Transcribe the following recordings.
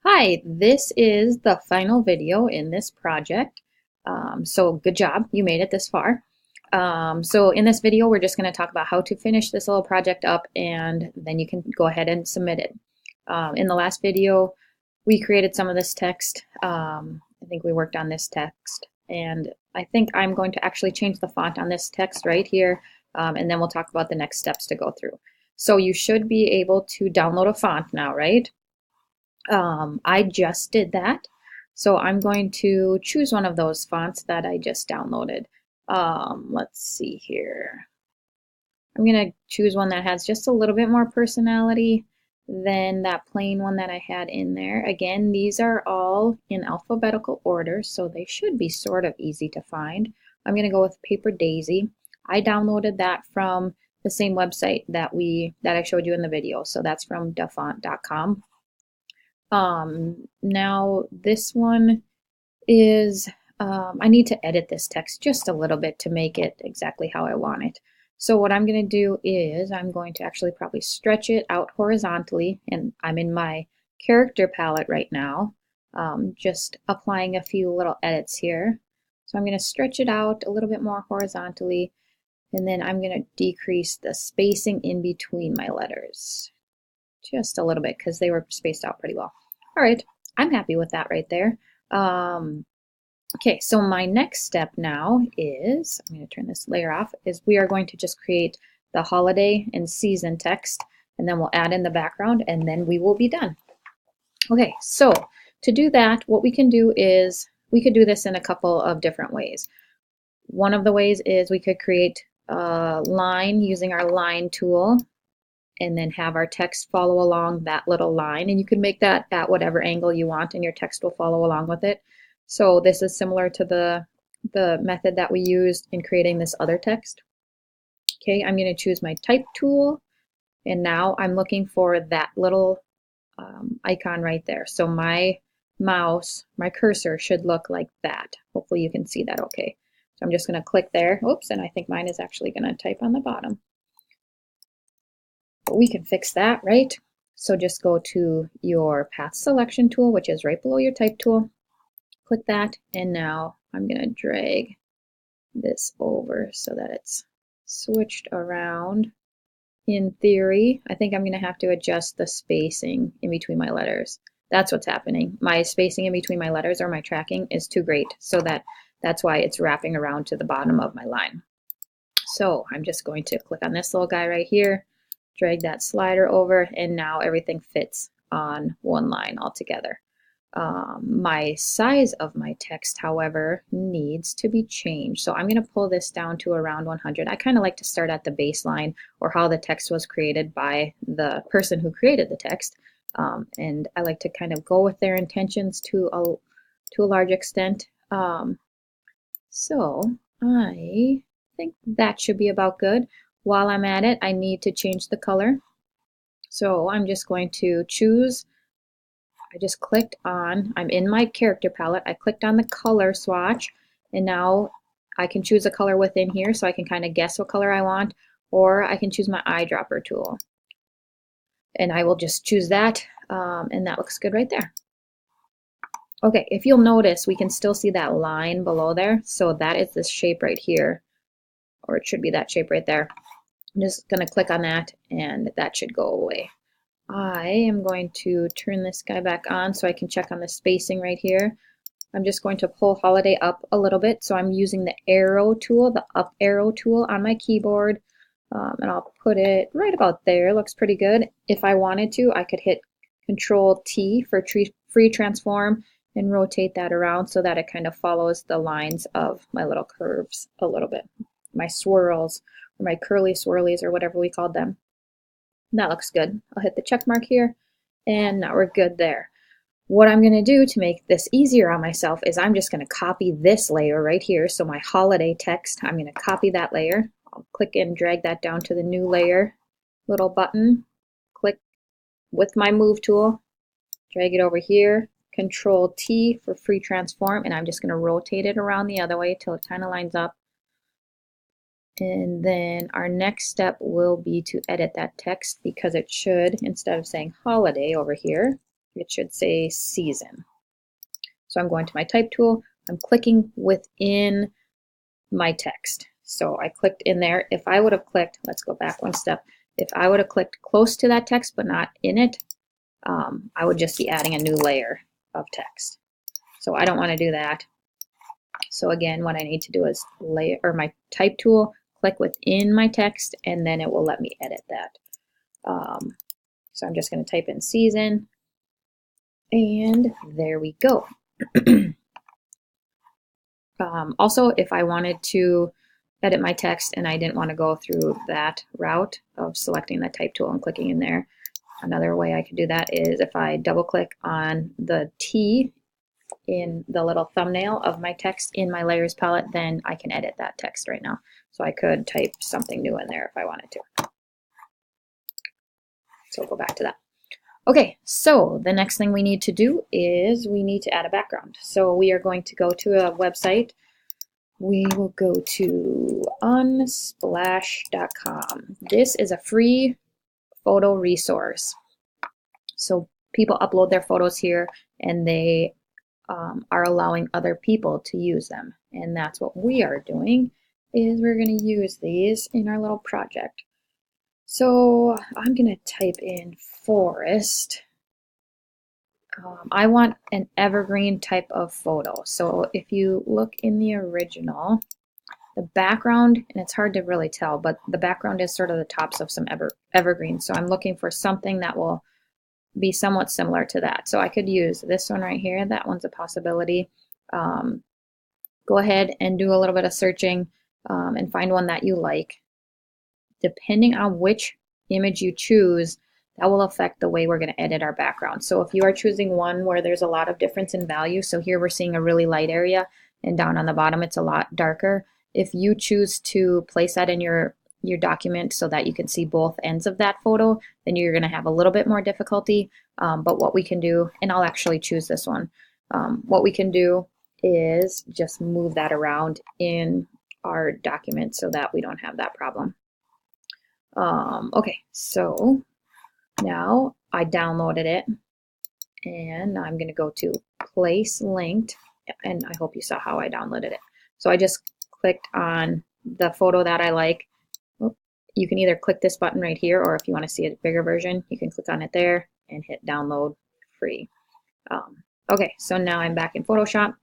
Hi, this is the final video in this project. So good job, you made it this far. So in this video, we're just going to talk about how to finish this little project up, and then you can go ahead and submit it. In the last video, we created some of this text. I think we worked on this text, and I think I'm going to actually change the font on this text right here, and then we'll talk about the next steps to go through. So you should be able to download a font now, right? I just did that. So I'm going to choose one of those fonts that I just downloaded. Let's see here. I'm going to choose one that has just a little bit more personality than that plain one that I had in there. Again, these are all in alphabetical order, so they should be sort of easy to find. I'm going to go with Paper Daisy. I downloaded that from the same website that I showed you in the video. So that's from dafont.com. Now this one is, I need to edit this text just a little bit to make it exactly how I want it. So what I'm going to do is I'm going to actually probably stretch it out horizontally, and I'm in my character palette right now, just applying a few little edits here. So I'm going to stretch it out a little bit more horizontally, and then I'm going to decrease the spacing in between my letters just a little bit because they were spaced out pretty well. All right, I'm happy with that right there. Okay, so my next step now is, I'm going to turn this layer off, is we are going to just create the holiday and season text, and then we'll add in the background, and then we will be done. Okay, so to do that, what we can do is, we could do this in a couple of different ways. One of the ways is we could create a line using our line tool, and then have our text follow along that little line. And you can make that at whatever angle you want, and your text will follow along with it. So this is similar to the method that we used in creating this other text. Okay, I'm going to choose my type tool, and now I'm looking for that little icon right there. So my mouse, my cursor should look like that. Hopefully you can see that okay. So I'm just going to click there. Oops, and I think mine is actually going to type on the bottom. But we can fix that, right? So just go to your path selection tool, which is right below your type tool. Click that, and now I'm going to drag this over so that it's switched around. In theory, I think I'm going to have to adjust the spacing in between my letters. That's what's happening. My spacing in between my letters, or my tracking, is too great, so that's why it's wrapping around to the bottom of my line. So I'm just going to click on this little guy right here, drag that slider over, and now everything fits on one line altogether. My size of my text, however, needs to be changed. So I'm going to pull this down to around 100. I kind of like to start at the baseline, or how the text was created by the person who created the text. And I like to kind of go with their intentions to a large extent. So I think that should be about good. While I'm at it, I need to change the color. So I'm just going to choose, I just clicked on, I'm in my character palette, I clicked on the color swatch, and now I can choose a color within here, so I can kind of guess what color I want, or I can choose my eyedropper tool. And I will just choose that, and that looks good right there. Okay, if you'll notice, we can still see that line below there, so that is this shape right here, or it should be that shape right there. I'm just going to click on that, and that should go away. I am going to turn this guy back on so I can check on the spacing right here. I'm just going to pull holiday up a little bit, so I'm using the arrow tool, the up arrow tool on my keyboard, and I'll put it right about there. Looks pretty good. If I wanted to, I could hit Control T for free transform and rotate that around so that it kind of follows the lines of my little curves a little bit, my swirls, or my curly swirlies, or whatever we called them. That looks good. I'll hit the check mark here, and now we're good there. What I'm going to do to make this easier on myself is I'm just going to copy this layer right here. So my holiday text, I'm going to copy that layer. I'll click and drag that down to the new layer little button. Click with my move tool, drag it over here, Control T for free transform, and I'm just going to rotate it around the other way till it kind of lines up. And then our next step will be to edit that text, because it should, instead of saying holiday over here, it should say season. So I'm going to my type tool, I'm clicking within my text. So I clicked in there. If I would have clicked, let's go back one step. If I would have clicked close to that text but not in it, I would just be adding a new layer of text. So I don't want to do that. So again, what I need to do is my type tool, click within my text, and then it will let me edit that. So I'm just going to type in season, and there we go. Also, if I wanted to edit my text and I didn't want to go through that route of selecting the type tool and clicking in there, another way I could do that is if I double click on the T in the little thumbnail of my text in my layers palette, then I can edit that text right now. So I could type something new in there if I wanted to. So we'll go back to that. Okay, so the next thing we need to do is we need to add a background. So we are going to go to a website. We will go to unsplash.com. This is a free photo resource. So people upload their photos here, and they are allowing other people to use them. And that's what we are doing, is we're going to use these in our little project. So I'm going to type in forest. I want an evergreen type of photo. So if you look in the original, the background, and it's hard to really tell, but the background is sort of the tops of some evergreen. So I'm looking for something that will be somewhat similar to that. So I could use this one right here. That one's a possibility. Go ahead and do a little bit of searching and find one that you like. Depending on which image you choose, that will affect the way we're going to edit our background. So if you are choosing one where there's a lot of difference in value, so here we're seeing a really light area and down on the bottom it's a lot darker. If you choose to place that in your document so that you can see both ends of that photo, then you're going to have a little bit more difficulty. But what we can do, and I'll actually choose this one, what we can do is just move that around in our document so that we don't have that problem. Okay, so now I downloaded it, and I'm going to go to place linked, and I hope you saw how I downloaded it. So I just clicked on the photo that I like. You can either click this button right here, or if you want to see a bigger version, you can click on it there and hit download free. Okay, so now I'm back in Photoshop.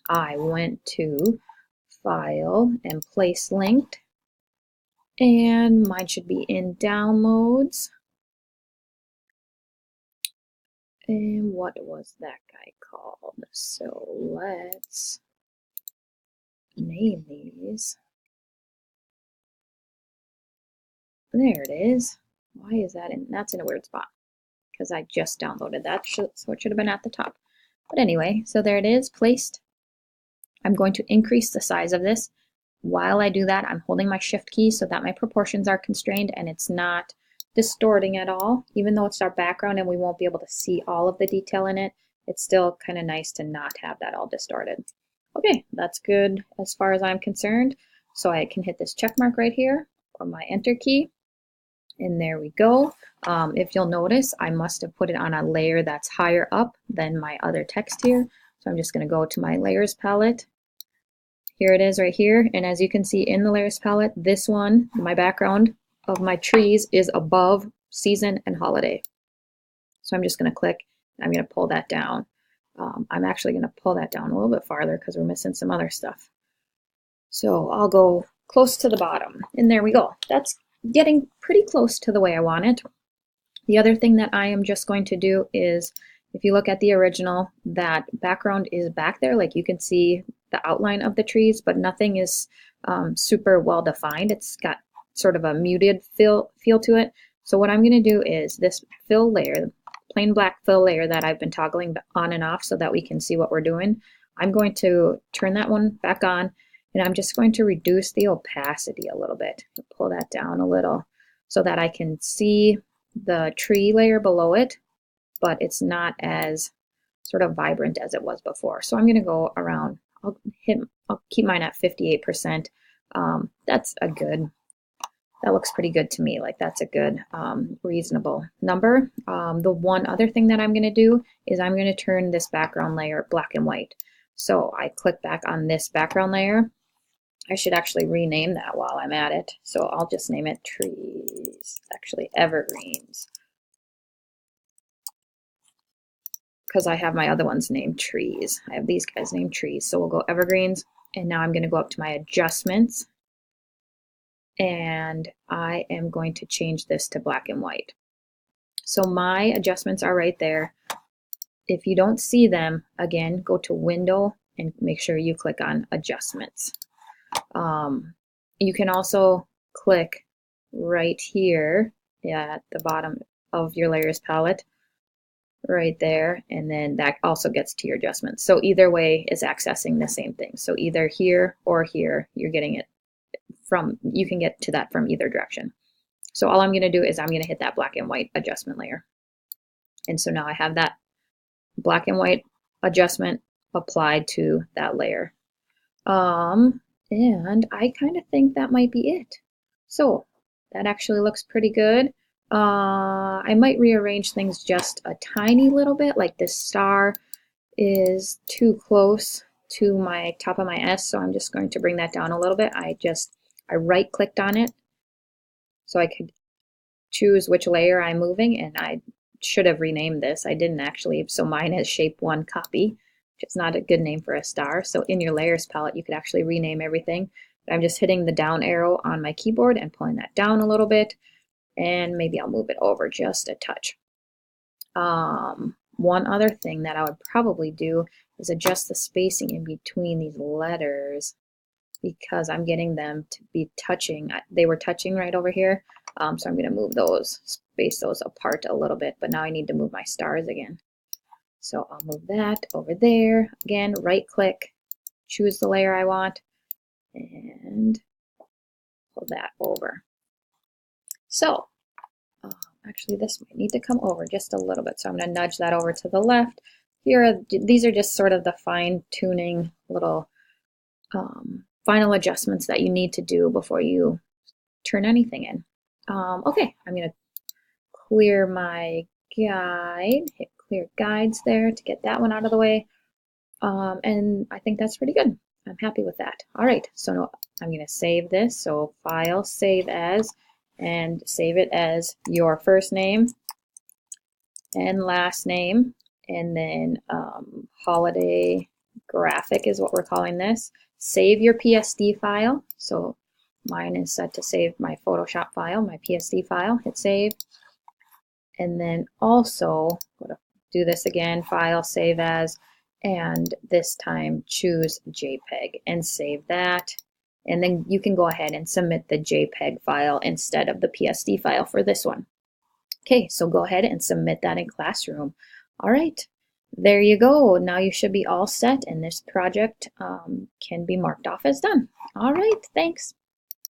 I went to File and Place Linked, and mine should be in Downloads. And what was that guy called? So let's name these. There it is. Why is that in? That's in a weird spot because I just downloaded that, so it should have been at the top. But anyway, so there it is, placed. I'm going to increase the size of this. While I do that, I'm holding my shift key so that my proportions are constrained and it's not distorting at all. Even though it's our background and we won't be able to see all of the detail in it, it's still kind of nice to not have that all distorted. Okay, that's good as far as I'm concerned. So I can hit this check mark right here or my enter key. And there we go. If you'll notice, I must have put it on a layer that's higher up than my other text here. So I'm just going to go to my layers palette. Here it is right here. And as you can see in the layers palette, this one, my background of my trees, is above season and holiday. So I'm just going to click. I'm going to pull that down. I'm actually going to pull that down a little bit farther because we're missing some other stuff. So I'll go close to the bottom. And there we go. That's getting pretty close to the way I want it. The other thing that I am just going to do is, if you look at the original, that background is back there. Like you can see the outline of the trees, but nothing is super well defined. It's got sort of a muted feel to it. So what I'm going to do is this fill layer, plain black fill layer that I've been toggling on and off so that we can see what we're doing. I'm going to turn that one back on, and I'm just going to reduce the opacity a little bit. Pull that down a little so that I can see the tree layer below it, but it's not as sort of vibrant as it was before. So I'm going to go around, I'll keep mine at 58%. That's a good that looks pretty good to me. Like that's a good, reasonable number. The one other thing that I'm going to do is I'm going to turn this background layer black and white. So I click back on this background layer. I should actually rename that while I'm at it. So I'll just name it trees, actually evergreens, because I have my other ones named trees. I have these guys named trees. So we'll go evergreens. And now I'm going to go up to my adjustments. And I am going to change this to black and white. So my adjustments are right there. If you don't see them, again, go to Window and make sure you click on Adjustments. You can also click right here at the bottom of your layers palette, right there, and then that also gets to your adjustments. So either way is accessing the same thing. So either here or here, you're getting it from, you can get to that from either direction. So all I'm going to do is I'm going to hit that black and white adjustment layer. And so now I have that black and white adjustment applied to that layer. And I kind of think that might be it. So that actually looks pretty good. I might rearrange things just a tiny little bit, like this star is too close to my top of my S, so I'm just going to bring that down a little bit. I right clicked on it so I could choose which layer I'm moving, and I should have renamed this. I didn't actually, so mine is shape 1 copy, which is not a good name for a star. So in your layers palette, you could actually rename everything. But I'm just hitting the down arrow on my keyboard and pulling that down a little bit, and maybe I'll move it over just a touch. One other thing that I would probably do is adjust the spacing in between these letters, because I'm getting them to be touching. They were touching right over here. So I'm going to move those, space those apart a little bit, but now I need to move my stars again. So I'll move that over there. Again, right click, choose the layer I want, and pull that over. So actually this might need to come over just a little bit. So I'm going to nudge that over to the left. These are just sort of the fine tuning little final adjustments that you need to do before you turn anything in. Okay, I'm going to clear my guide, hit clear guides there to get that one out of the way. And I think that's pretty good. I'm happy with that. All right, so now I'm going to save this. So File, Save As, and save it as your first name and last name, and then holiday graphic is what we're calling this. Save your PSD file. So mine is set to save my Photoshop file, my PSD file. Hit save. And then also go to do this again, File, Save As, and this time choose JPEG and save that. And then you can go ahead and submit the JPEG file instead of the PSD file for this one. Okay, so go ahead and submit that in Classroom. All right, there you go. Now you should be all set, and this project can be marked off as done. All right, thanks.